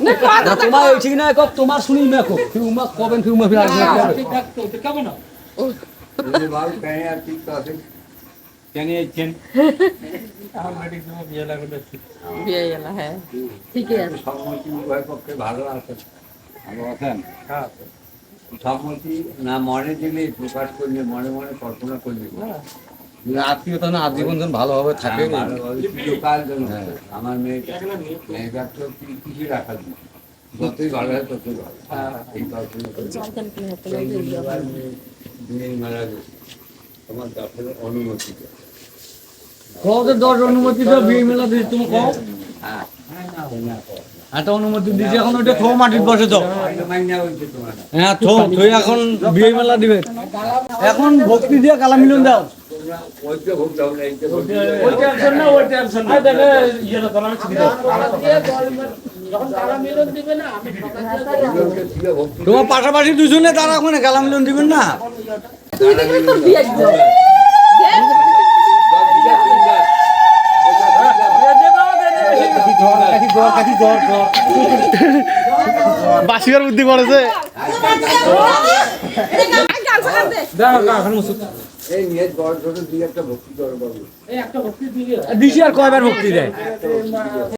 না তোমার এই ঠিক না কক তোমার শুনি না কক ফিউমা কবেন ফিউমা ফির আসবে ঠিক ঠাক তো কেমন না এই বাল কানে আর ঠিক আছে কেন এইছেন অলরেডি তুমি বিয়ে লাগবে বিয়ে গেল হ্যাঁ ঠিকই আছে সম্মতি উভয় পক্ষে ভালো আছে ভালো আছেন হ্যাঁ সম্মতি না মনে দিলে প্রকাশ করলে মনে মনে কল্পনা করলে আত্মীয়তা না আজীবন যেন ভালোভাবে থাকে চিরকাল যেন আমার মেয়েটা তো কিছু রাখা দিই যতই ভালো হয় ততই ভালো এই কল্পনা করি দিন মারা গেছে তোমার কাছে অনুমতি কত 10 অনুমতি দাও বিয়ে মেলা দিই তুমি কও হ্যাঁ একটা অনুমতি দিছি এখন ওটা থো মাটির বসে দাও মাইনা হইছে তোমার হ্যাঁ থো তুই এখন বিয়ে মেলা দিবে এখন ভক্তি দিয়ে কালা মিলন দাও তোমরা ওইটা ভোগ দাও না এইটা ভোগ ওই টেনশন না ওই টেনশন না দেখে ইয়েটা করা হচ্ছে যখন তারা মিলন দিবে না আমি তোমার পাশাপাশি দুজনে তারা ওখানে কালা মিলন দিবেন না তুই দেখলে তোর বিয়ে একদম বাসিবার বুদ্ধি করেছে এই নিয়ে বড় ছোট দুই একটা ভক্তি করো বাবু এই একটা ভক্তি দিয়ে দিছি আর কয়বার ভক্তি দেয়